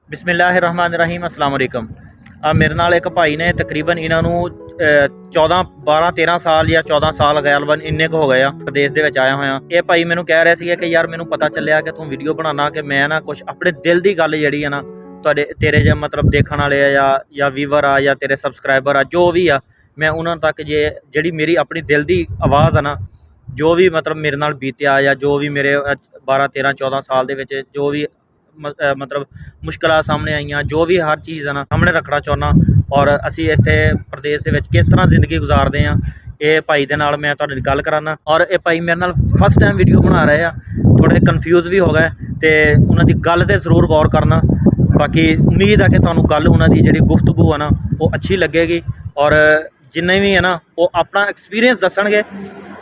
ਬਿਸਮਿਲ੍ਲਾਹਿਰਰਹਿਮਾਨਿਰਰਹੀਮ अस्सलाम वालेकुम। ਮੇਰੇ ਨਾਲ ਇੱਕ ਭਾਈ ਨੇ ਤਕਰੀਬਨ ਇਹਨਾਂ ਨੂੰ 14 12 13 ਸਾਲ ਜਾਂ 14 ਸਾਲ ਗੈਲਬਨ ਇੰਨੇ ਕੁ ਹੋ ਗਏ ਆ ਪ੍ਰਦੇਸ਼ ਦੇ ਵਿੱਚ ਆਇਆ ਹੋਇਆ। ਇਹ ਭਾਈ ਮੈਨੂੰ ਕਹਿ ਰਿਹਾ ਸੀਗਾ ਕਿ ਯਾਰ ਮੈਨੂੰ ਪਤਾ ਚੱਲਿਆ ਕਿ ਤੂੰ ਵੀਡੀਓ ਬਣਾਉਣਾ ਕਿ ਮੈਂ ਨਾ ਕੁਛ ਆਪਣੇ ਦਿਲ ਦੀ ਗੱਲ ਜਿਹੜੀ ਆ ਨਾ ਤੇਰੇ ਜੇ ਮਤਲਬ ਦੇਖਣ ਵਾਲੇ ਆ ਜਾਂ ਵੀਵਰ ਆ ਜਾਂ ਤੇਰੇ ਸਬਸਕ੍ਰਾਈਬਰ ਆ ਜੋ ਵੀ ਆ ਮੈਂ ਉਹਨਾਂ ਤੱਕ ਜਿਹੜੀ ਮੇਰੀ ਆਪਣੀ ਦਿਲ ਦੀ ਆਵਾਜ਼ ਆ ਨਾ ਜੋ ਵੀ ਮਤਲਬ ਮੇਰੇ ਨਾਲ ਬੀਤਿਆ ਜਾਂ ਜੋ ਵੀ ਮੇਰੇ 12 13 14 ਸਾਲ ਦੇ ਵਿੱਚ ਜੋ ਵੀ ਮਤਲਬ ਮੁਸ਼ਕਲਾਂ ਸਾਹਮਣੇ ਆਈਆਂ ਜੋ ਵੀ ਹਰ ਚੀਜ਼ ਆ ਨਾ ਸਾਹਮਣੇ ਰੱਖਣਾ ਚਾਹੁੰਦਾ। ਔਰ ਅਸੀਂ ਇੱਥੇ ਪ੍ਰਦੇਸ਼ ਦੇ ਵਿੱਚ ਕਿਸ ਤਰ੍ਹਾਂ ਜ਼ਿੰਦਗੀ ਗੁਜ਼ਾਰਦੇ ਹਾਂ ਇਹ ਭਾਈ ਦੇ ਨਾਲ ਮੈਂ ਤੁਹਾਡੇ ਨਾਲ ਗੱਲ ਕਰਾਂਗਾ। ਔਰ ਇਹ ਭਾਈ ਮੇਰੇ ਨਾਲ ਫਸਟ ਟਾਈਮ ਵੀਡੀਓ ਬਣਾ ਰਹੇ ਆ, ਥੋੜ੍ਹੇ ਕਨਫਿਊਜ਼ ਵੀ ਹੋ ਗਏ ਤੇ ਉਹਨਾਂ ਦੀ ਗੱਲ 'ਤੇ ਜ਼ਰੂਰ ਗੌਰ ਕਰਨਾ। ਬਾਕੀ ਉਮੀਦ ਹੈ ਕਿ ਤੁਹਾਨੂੰ ਗੱਲ ਉਹਨਾਂ ਦੀ ਜਿਹੜੀ ਗੁਫ਼ਤਗੂ ਆ ਨਾ ਉਹ ਅੱਛੀ ਲੱਗੇਗੀ ਔਰ ਜਿੰਨੇ ਵੀ ਹੈ ਨਾ ਉਹ ਆਪਣਾ ਐਕਸਪੀਰੀਅੰਸ ਦੱਸਣਗੇ।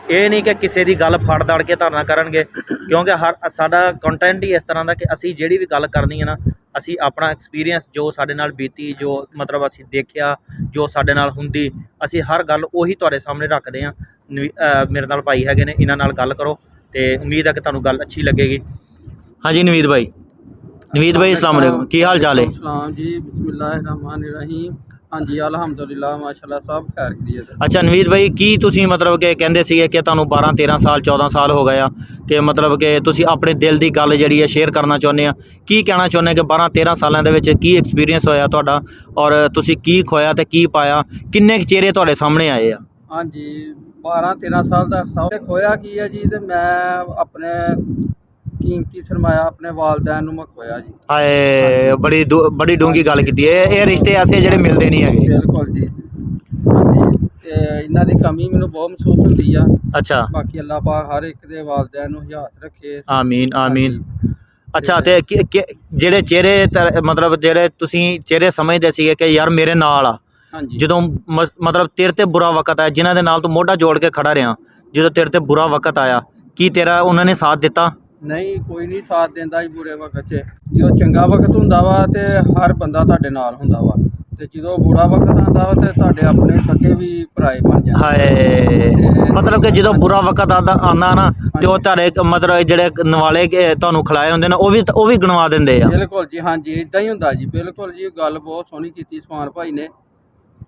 ਇਹ ਨਹੀਂ ਕਿ ਕਿਸੇ ਦੀ ਗੱਲ ਫੜ ਦੜ ਕੇ ਧਾਰਨਾ ਕਰਨਗੇ ਕਿਉਂਕਿ ਸਾਡਾ ਕੰਟੈਂਟ ਹੀ ਇਸ ਤਰ੍ਹਾਂ ਦਾ ਕਿ ਅਸੀਂ ਜਿਹੜੀ ਵੀ ਗੱਲ ਕਰਨੀ ਹੈ ਨਾ ਅਸੀਂ ਆਪਣਾ ਐਕਸਪੀਰੀਅੰਸ ਜੋ ਸਾਡੇ ਨਾਲ ਬੀਤੀ ਜੋ ਮਤਲਬ ਅਸੀਂ ਦੇਖਿਆ ਜੋ ਸਾਡੇ ਨਾਲ ਹੁੰਦੀ ਅਸੀਂ ਹਰ ਗੱਲ ਉਹੀ ਤੁਹਾਡੇ ਸਾਹਮਣੇ ਰੱਖਦੇ ਹਾਂ। ਮੇਰੇ ਨਾਲ ਭਾਈ ਹੈਗੇ ਨੇ, ਇਹਨਾਂ ਨਾਲ ਗੱਲ ਕਰੋ ਤੇ ਉਮੀਦ ਹੈ ਕਿ ਤੁਹਾਨੂੰ ਗੱਲ ਅੱਛੀ ਲੱਗੇਗੀ। ਹਾਂਜੀ ਨਵੀਦ ਭਾਈ अस्सलाम वालेकुम, ਕੀ ਹਾਲ ਚਾਲ ਹੈ? ਸਲਾਮ ਜੀ, ਬਿਸਮਿल्लाहिर्रहमानिर्रहीम। ਹਾਂਜੀ ਅਲਹਮਦੁਲਿल्लाह ਮਾਸ਼ਾਅੱਲਾ ਸਭ ਖੈਰ ਖੈਰੀਅਤ। ਅੱਛਾ ਨਵੀਦ ਭਾਈ, ਕੀ ਤੁਸੀਂ ਮਤਲਬ ਕਿ ਕਹਿੰਦੇ ਸੀਗੇ ਕਿ ਤੁਹਾਨੂੰ 12 13 ਸਾਲ 14 ਸਾਲ ਹੋ ਗਏ ਆ ਕਿ ਮਤਲਬ ਕਿ ਤੁਸੀਂ ਆਪਣੇ ਦਿਲ ਦੀ ਗੱਲ ਜਿਹੜੀ ਹੈ ਸ਼ੇਅਰ ਕਰਨਾ ਚਾਹੁੰਦੇ ਆ, ਕੀ ਕਹਿਣਾ ਚਾਹੁੰਦੇ ਕਿ 12 13 ਸਾਲਾਂ ਦੇ ਵਿੱਚ ਕੀ ਐਕਸਪੀਰੀਅੰਸ ਹੋਇਆ ਤੁਹਾਡਾ ਔਰ ਤੁਸੀਂ ਕੀ ਖੋਇਆ ਤੇ ਕੀ ਪਾਇਆ, ਕਿੰਨੇ ਕੁ ਚਿਹਰੇ ਤੁਹਾਡੇ ਸਾਹਮਣੇ ਆਏ ਆ? ਹਾਂਜੀ 12 13 ਸਾਲ ਦਾ ਸਭ ਖੋਇਆ ਕੀ ਹੈ ਜੀ, ਤੇ ਮੈਂ ਆਪਣੇ ਕੀਮਤੀ ਸਰਮਾਇਆ ਆਪਣੇ ਵਾਲਦੈਨ ਨੂੰ ਮੈਂ ਖੋਇਆ ਜੀ। ਹਾਏ ਬੜੀ ਡੂੰਘੀ ਗੱਲ ਕੀਤੀ ਹੈ। ਇਹ ਰਿਸ਼ਤੇ ਐਸੇ ਜਿਹੜੇ ਮਿਲਦੇ ਨਹੀਂ ਹੈਗੇ। ਬਿਲਕੁਲ ਜੀ। ਹਾਂਜੀ ਤੇ ਇਹਨਾਂ ਦੀ ਕਮੀ ਮੈਨੂੰ ਬਹੁਤ ਮਹਿਸੂਸ ਹੁੰਦੀ ਆ। ਅੱਛਾ, ਬਾਕੀ ਅੱਲਾਹ ਪਾਕ ਹਰ ਇੱਕ ਦੇ ਵਾਲਦੈਨ ਨੂੰ ਹਯਾਤ ਰੱਖੇ। ਆਮੀਨ ਆਮੀਨ। ਅੱਛਾ ਤੇ ਜਿਹੜੇ ਚਿਹਰੇ ਮਤਲਬ ਜਿਹੜੇ ਤੁਸੀਂ ਚਿਹਰੇ ਸਮਝਦੇ ਸੀਗੇ ਕਿ ਯਾਰ ਮੇਰੇ ਨਾਲ ਆ, ਜਦੋਂ ਮਤਲਬ ਤੇਰੇ ਤੇ ਬੁਰਾ ਵਕਤ ਆਇਆ, ਜਿਨ੍ਹਾਂ ਦੇ ਨਾਲ ਤੂੰ ਮੋਢਾ ਜੋੜ ਕੇ ਖੜਾ ਰਿਹਾ, ਜਦੋਂ ਤੇਰੇ ਤੇ ਬੁਰਾ ਵਕਤ ਆਇਆ ਕੀ ਤੇਰਾ ਉਹਨਾਂ ਨੇ ਸਾਥ ਦਿੱਤਾ? ਨਹੀਂ, ਕੋਈ ਨਹੀਂ ਸਾਥ ਦਿੰਦਾ ਜੀ ਬੁਰੇ ਵਕਤ 'ਚ। ਜਦੋਂ ਚੰਗਾ ਵਕਤ ਹੁੰਦਾ ਵਾ ਤੇ ਹਰ ਬੰਦਾ ਤੁਹਾਡੇ ਨਾਲ ਹੁੰਦਾ ਵਾ, ਤੇ ਜਦੋਂ ਬੁਰਾ ਵਕਤ ਆਉਂਦਾ ਵਾ ਤੇ ਤੁਹਾਡੇ ਆਪਣੇ ਸਕੇ ਵੀ ਭਰਾਏ ਬਣ ਜਾਂਦੇ। ਹਾਏ ਮਤਲਬ ਕਿ ਜਦੋਂ ਬੁਰਾ ਵਕਤ ਆਉਂਦਾ ਨਾ ਤੇ ਉਹ ਤੁਹਾਡੇ ਮਤਲਬ ਜਿਹੜੇ ਨਵਾਲੇ ਤੁਹਾਨੂੰ ਖਿਲਾਏ ਹੁੰਦੇ ਨੇ ਉਹ ਵੀ ਗਣਵਾ ਦਿੰਦੇ ਆ। ਬਿਲਕੁਲ ਜੀ, ਹਾਂਜੀ ਇਦਾਂ ਹੀ ਹੁੰਦਾ ਜੀ। ਬਿਲਕੁਲ ਜੀ, ਗੱਲ ਬਹੁਤ ਸੋਹਣੀ ਕੀਤੀ ਸੁਹਾਨ ਭਾਈ ਨੇ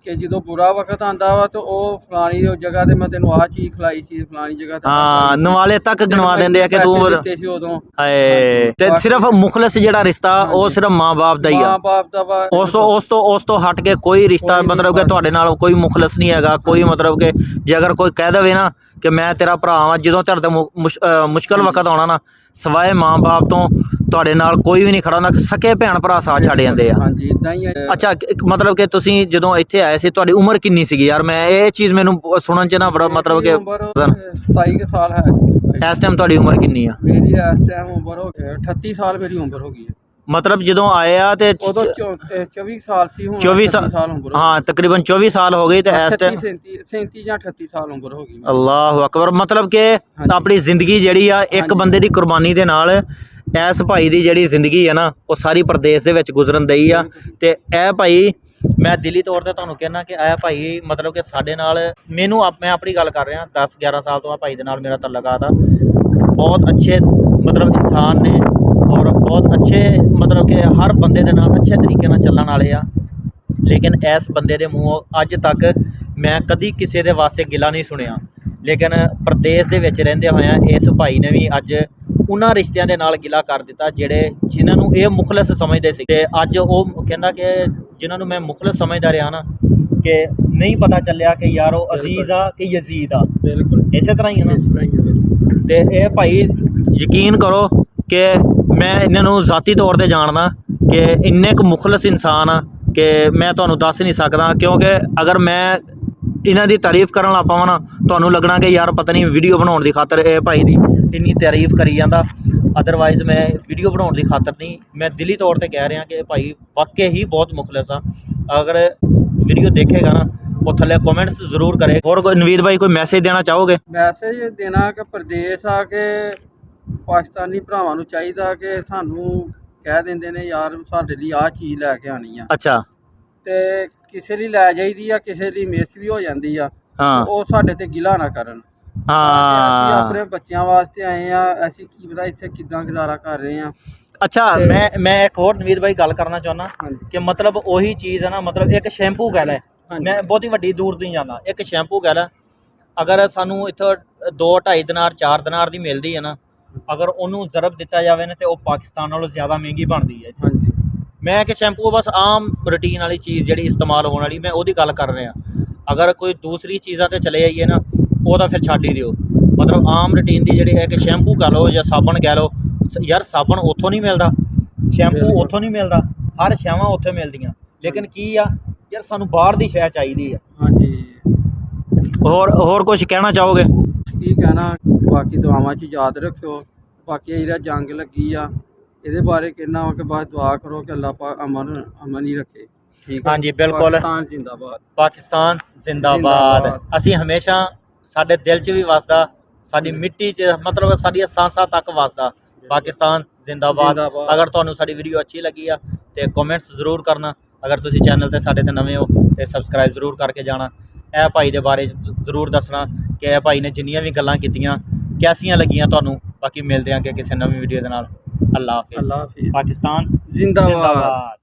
ਕਿ ਜਦੋਂ ਬੁਰਾ ਵਕਤ ਆਉਂਦਾ ਵਾ ਤੇ ਉਹ ਫਲਾਣੀ ਜਗ੍ਹਾ ਤੇ ਮੈਂ ਤੈਨੂੰ ਆਹ ਚੀਜ਼ ਖਿਲਾਈ ਸੀ, ਫਲਾਣੀ ਜਗ੍ਹਾ ਤੇ ਹਾਂ ਨਵਾਲੇ ਤੱਕ ਗਣਵਾ ਦਿੰਦੇ ਆ ਕਿ ਤੂੰ ਦਿੱਤੇ ਸੀ ਉਦੋਂ। ਹਾਏ ਤੇ ਸਿਰਫ ਮੁਖਲਸ ਜਿਹੜਾ ਰਿਸ਼ਤਾ ਉਹ ਸਿਰਫ ਮਾਂ ਬਾਪ ਦਾ ਹੀ ਆ। ਮਾਂ ਬਾਪ ਦਾ ਵਾ। ਉਸ ਤੋਂ ਹਟ ਕੇ ਕੋਈ ਰਿਸ਼ਤਾ ਮਤਲਬ ਕਿ ਤੁਹਾਡੇ ਨਾਲ ਕੋਈ ਮੁਖਲਸ ਨਹੀਂ ਹੈਗਾ। ਕੋਈ ਮਤਲਬ ਕਿ ਜੇ ਅਗਰ ਕੋਈ ਕਹਿ ਦੇਵੇ ਨਾ ਕਿ ਮੈਂ ਤੇਰਾ ਭਰਾ ਵਾਂ, ਜਦੋਂ ਤੁਹਾਡੇ ਤੇ ਮੁਸ਼ਕਲ ਵਕਤ ਆਉਣਾ ਨਾ ਸਵਾਏ ਮਾਂ ਬਾਪ ਤੋਂ ਤੁਹਾਡੇ ਨਾਲ ਕੋਈ ਵੀ ਨਹੀਂ ਖੜਾ ਹੁੰਦਾ। ਸਕੇ ਭੈਣ ਭਰਾ ਸਾਥ ਛੱਡ ਜਾਂਦੇ ਆ। ਹਾਂਜੀ ਇਦਾਂ ਹੀ। ਅੱਛਾ ਮਤਲਬ ਕਿ ਤੁਸੀਂ ਜਦੋਂ ਇੱਥੇ ਆਏ ਸੀ ਤੁਹਾਡੀ ਉਮਰ ਕਿੰਨੀ ਸੀਗੀ ਯਾਰ? ਮੈਂ ਇਹ ਚੀਜ਼ ਮੈਨੂੰ ਸੁਣਨ 'ਚ ਨਾ ਬੜਾ ਮਤਲਬ ਕਿ 27 ਸਾਲ ਹੈ। ਇਸ ਟਾਈਮ ਤੁਹਾਡੀ ਉਮਰ ਕਿੰਨੀ ਆ? ਮੇਰੀ ਇਸ ਟਾਈਮ ਉਮਰ ਹੋ ਗਈ 38 ਸਾਲ ਮੇਰੀ ਉਮਰ ਹੋ ਗਈ ਹੈ। ਮਤਲਬ ਜਦੋਂ ਆਏ ਆ ਤੇ ਉਦੋਂ 24 ਸਾਲ ਸੀ, ਹੁਣ 24 ਸਾਲ ਉਮਰ। ਹਾਂ ਤਕਰੀਬਨ 24 ਸਾਲ ਹੋ ਗਏ ਤੇ ਇਸ ਟਾਈਮ 37 ਜਾਂ 38 ਸਾਲ ਉਮਰ ਹੋ ਗਈ। ਅੱਲਾਹੁ ਅਕਬਰ। ਮਤਲਬ ਕਿ ਆਪਣੀ ਜ਼ਿੰਦਗੀ ਜਿਹੜੀ ਆ ਇੱਕ ਬੰਦੇ ਦੀ ਕੁਰਬਾਨੀ ਦੇ ਨਾਲ ਇਸ ਭਾਈ ਦੀ ਜਿਹੜੀ ਜ਼ਿੰਦਗੀ ਹੈ ਨਾ ਉਹ ਸਾਰੀ ਪ੍ਰਦੇਸ਼ ਦੇ ਵਿੱਚ ਗੁਜ਼ਰਨ ਦਈ ਆ। ਤੇ ਇਹ ਭਾਈ ਮੈਂ ਦਿਲੀ ਤੌਰ ਤੇ ਤੁਹਾਨੂੰ ਕਹਿਣਾ ਕਿ ਇਹ ਭਾਈ ਮਤਲਬ ਕਿ ਸਾਡੇ ਨਾਲ ਮੈਂ ਆਪਣੀ ਗੱਲ ਕਰ ਰਿਹਾ 10 11 ਸਾਲ ਤੋਂ ਆ ਭਾਈ ਦੇ ਨਾਲ ਮੇਰਾ ਤਾਲੁਕਾਤ ਆ। ਬਹੁਤ ਅੱਛੇ ਮਤਲਬ ਇਨਸਾਨ ਨੇ ਔਰ ਬਹੁਤ ਅੱਛੇ ਮਤਲਬ ਕਿ ਹਰ ਬੰਦੇ ਦੇ ਨਾਲ ਅੱਛੇ ਤਰੀਕੇ ਨਾਲ ਚੱਲਣ ਵਾਲੇ ਆ। ਲੇਕਿਨ ਇਸ ਬੰਦੇ ਦੇ ਮੂੰਹੋਂ ਅੱਜ ਤੱਕ ਮੈਂ ਕਦੀ ਕਿਸੇ ਦੇ ਵਾਸਤੇ ਗਿਲਾ ਨਹੀਂ ਸੁਣਿਆ। ਲੇਕਿਨ ਪ੍ਰਦੇਸ਼ ਦੇ ਵਿੱਚ ਰਹਿੰਦੇ ਹੋਇਆਂ ਇਸ ਭਾਈ ਨੇ ਵੀ ਅੱਜ ਉਹਨਾਂ ਰਿਸ਼ਤਿਆਂ ਦੇ ਨਾਲ ਗਿਲਾ ਕਰ ਦਿੱਤਾ ਜਿਨ੍ਹਾਂ ਨੂੰ ਇਹ ਮੁਖਲਸ ਸਮਝਦੇ ਸੀ। ਤੇ ਅੱਜ ਉਹ ਕਹਿੰਦਾ ਕਿ ਜਿਨ੍ਹਾਂ ਨੂੰ ਮੈਂ ਮੁਖਲਸ ਸਮਝਦਾ ਰਿਹਾ ਨਾ ਕਿ ਨਹੀਂ ਪਤਾ ਚੱਲਿਆ ਕਿ ਯਾਰ ਉਹ ਅਜ਼ੀਜ਼ ਆ ਕਿ ਯਜ਼ੀਦ ਆ। ਬਿਲਕੁਲ ਇਸੇ ਤਰ੍ਹਾਂ ਹੀ ਹੈ ਨਾ। ਤੇ ਇਹ ਭਾਈ ਯਕੀਨ ਕਰੋ ਕਿ ਮੈਂ ਇਹਨਾਂ ਨੂੰ ਜ਼ਾਤੀ ਤੌਰ ਤੇ ਜਾਣਦਾ ਕਿ ਇੰਨੇ ਕੁ ਮੁਖਲਸ ਇਨਸਾਨ ਆ ਕਿ ਮੈਂ ਤੁਹਾਨੂੰ ਦੱਸ ਨਹੀਂ ਸਕਦਾ। ਕਿਉਂਕਿ ਅਗਰ ਮੈਂ ਇਹਨਾਂ ਦੀ ਤਾਰੀਫ ਕਰਨ ਲੱਗ ਪਵਾਂ ਨਾ ਤੁਹਾਨੂੰ ਲੱਗਣਾ ਕਿ ਯਾਰ ਪਤਾ ਨਹੀਂ ਵੀਡੀਓ ਬਣਾਉਣ ਦੀ ਖਾਤਰ ਇਹ ਭਾਈ ਦੀ ਇੰਨੀ ਤਾਰੀਫ ਕਰੀ ਜਾਂਦਾ। ਅਦਰਵਾਈਜ਼ ਮੈਂ ਵੀਡੀਓ ਬਣਾਉਣ ਦੀ ਖਾਤਰ ਨਹੀਂ, ਮੈਂ ਦਿਲੀ ਤੌਰ ਤੇ ਕਹਿ ਰਿਹਾ ਕਿ ਇਹ ਭਾਈ ਵਾਕਈ ਹੀ ਬਹੁਤ ਮੁਖਲਸ ਆ। ਅਗਰ ਵੀਡੀਓ ਦੇਖੇਗਾ ਨਾ ਉਹ ਥੱਲੇ ਕਮੈਂਟਸ ਜ਼ਰੂਰ ਕਰੇ। ਹੋਰ ਕੋਈ ਨਵੀਦ ਭਾਈ ਕੋਈ ਮੈਸੇਜ ਦੇਣਾ ਚਾਹੋਗੇ? ਮੈਸੇਜ ਦੇਣਾ ਕਿ ਪ੍ਰਦੇਸ਼ ਆ ਕੇ ਪਾਕਿਸਤਾਨੀ ਭਰਾਵਾਂ ਨੂੰ ਚਾਹੀਦਾ ਕਿ ਸਾਨੂੰ ਕਹਿ ਦਿੰਦੇ ਨੇ ਯਾਰ ਸਾਡੇ ਲਈ ਆਹ ਚੀਜ਼ ਲੈ ਕੇ ਆਉਣੀ ਆ। ਅੱਛਾ ਤੇ ਕਿਸੇ ਲਈ ਲੈ ਜਾਈਦੀ ਆ, ਕਿਸੇ ਲਈ ਮਿਸ ਵੀ ਹੋ ਜਾਂਦੀ ਆ। ਉਹ ਸਾਡੇ ਤੇ ਗਿਲਾ ਨਾ ਕਰਨ। ਅਸੀਂ ਆਪਣੇ ਬੱਚਿਆਂ ਵਾਸਤੇ ਆਏ ਆ, ਅਸੀਂ ਕੀ ਪਤਾ ਇੱਥੇ ਕਿੱਦਾਂ ਗੁਜ਼ਾਰਾ ਕਰ ਰਹੇ ਆ। ਅੱਛਾ ਮੈਂ ਇੱਕ ਹੋਰ ਨਵੀਦ ਭਾਈ ਗੱਲ ਕਰਨਾ ਚਾਹੁੰਦਾ ਹਾਂਜੀ ਕਿ ਮਤਲਬ ਉਹੀ ਚੀਜ਼ ਹੈ ਨਾ, ਮਤਲਬ ਇੱਕ ਸ਼ੈਂਪੂ ਕਹਿ ਲੈ, ਹਾਂਜੀ ਮੈਂ ਬਹੁਤੀ ਵੱਡੀ ਦੂਰ ਨਹੀਂ ਜਾਂਦਾ, ਇੱਕ ਸ਼ੈਂਪੂ ਕਹਿ ਲੈ, ਅਗਰ ਸਾਨੂੰ ਇੱਥੋਂ 2-2.5 ਦਿਨਾਰ 4 ਦਿਨਾਰ ਦੀ ਮਿਲਦੀ ਹੈ ਨਾ, ਅਗਰ ਉਹਨੂੰ ਜ਼ਰਬ ਦਿੱਤਾ ਜਾਵੇ ਨਾ ਤੇ ਉਹ ਪਾਕਿਸਤਾਨ ਨਾਲੋਂ ਜ਼ਿਆਦਾ ਮਹਿੰਗੀ ਬਣਦੀ ਹੈ। ਹਾਂਜੀ ਮੈਂ ਕਿ ਸ਼ੈਂਪੂ ਬਸ ਆਮ ਰੂਟੀਨ ਵਾਲੀ ਚੀਜ਼ ਜਿਹੜੀ ਇਸਤੇਮਾਲ ਹੋਣ ਵਾਲੀ, ਮੈਂ ਉਹਦੀ ਗੱਲ ਕਰ ਰਿਹਾ। ਅਗਰ ਕੋਈ ਦੂਸਰੀ ਚੀਜ਼ਾਂ ਤੇ ਚਲੇ ਜਾਈਏ ਨਾ, ਉਹ ਤਾਂ ਫਿਰ ਛੱਡ ਹੀ ਦਿਓ। ਮਤਲਬ ਆਮ ਰੂਟੀਨ ਦੀ ਜਿਹੜੀ ਹੈ ਕਿ ਸ਼ੈਂਪੂ ਕਹਿ ਲਓ ਜਾਂ ਸਾਬਣ ਕਹਿ ਲਓ, ਯਾਰ ਸਾਬਣ ਉੱਥੋਂ ਨਹੀਂ ਮਿਲਦਾ, ਸ਼ੈਂਪੂ ਉੱਥੋਂ ਨਹੀਂ ਮਿਲਦਾ, ਹਰ ਸ਼ੈਵਾਂ ਉੱਥੇ ਮਿਲਦੀਆਂ, ਲੇਕਿਨ ਕੀ ਆ ਯਾਰ ਸਾਨੂੰ ਬਾਹਰ ਦੀ ਸ਼ੈ ਚਾਹੀਦੀ ਆ। ਹਾਂਜੀ ਹੋਰ ਕੁਝ ਕਹਿਣਾ ਚਾਹੋਗੇ? ਕੀ ਕਹਿਣਾ, ਬਾਕੀ ਦੁਆਵਾਂ 'ਚ ਯਾਦ ਰੱਖਿਓ। ਬਾਕੀ ਜਿਹੜਾ ਜੰਗ ਲੱਗੀ ਆ ਇਹਦੇ ਬਾਰੇ ਕਹਿਣਾ ਵਾ ਕਿ ਬਸ ਦੁਆ ਕਰੋ ਕਿ ਅੱਲਾਹ ਪਾਕ ਅਮਨ ਹੀ ਰੱਖੇ। ਠੀਕ ਹੈ, ਹਾਂਜੀ ਬਿਲकुल। ਪਾਕਿਸਤਾਨ ਜ਼ਿੰਦਾਬਾਦ, ਪਾਕਿਸਤਾਨ ਜ਼ਿੰਦਾਬਾਦ। ਅਸੀਂ ਹਮੇਸ਼ਾ ਸਾਡੇ ਦਿਲ 'ਚ ਵੀ ਵਸਦਾ, ਸਾਡੀ ਮਿੱਟੀ 'ਚ, ਮਤਲਬ ਸਾਡੀਆਂ ਸਾਂਸਾਂ ਤੱਕ ਵਸਦਾ ਪਾਕਿਸਤਾਨ ਜ਼ਿੰਦਾਬਾਦ। ਅਗਰ ਤੁਹਾਨੂੰ ਸਾਡੀ ਵੀਡੀਓ ਅੱਛੀ ਲੱਗੀ ਆ ਤੇ ਕਮੈਂਟਸ ਜ਼ਰੂਰ ਕਰਨਾ। ਅਗਰ ਤੁਸੀਂ ਚੈਨਲ ਤੇ ਸਾਡੇ ਤੇ ਨਵੇਂ ਹੋ ਤੇ ਸਬਸਕ੍ਰਾਈਬ ਜ਼ਰੂਰ ਕਰਕੇ ਜਾਣਾ। ਇਹ ਭਾਈ ਦੇ ਬਾਰੇ ਜ਼ਰੂਰ ਦੱਸਣਾ ਕਿ ਇਹ ਭਾਈ ਨੇ ਜਿੰਨੀਆਂ ਵੀ ਗੱਲਾਂ ਕੀਤੀਆਂ ਕੈਸੀਆਂ ਲੱਗੀਆਂ ਤੁਹਾਨੂੰ। ਬਾਕੀ ਮਿਲਦੇ ਹਾਂ ਕਿ ਕਿਸੇ ਨਵੀਂ ਵੀਡੀਓ ਦੇ ਨਾਲ। ਅੱਲਾਹ ਹਾਫਿਜ਼। ਅੱਲਾਹ ਹਾਫਿਜ਼। ਪਾਕਿਸਤਾਨ ਜ਼ਿੰਦਾਬਾਦ। ਜ਼ਿੰਦਾਬਾਦ।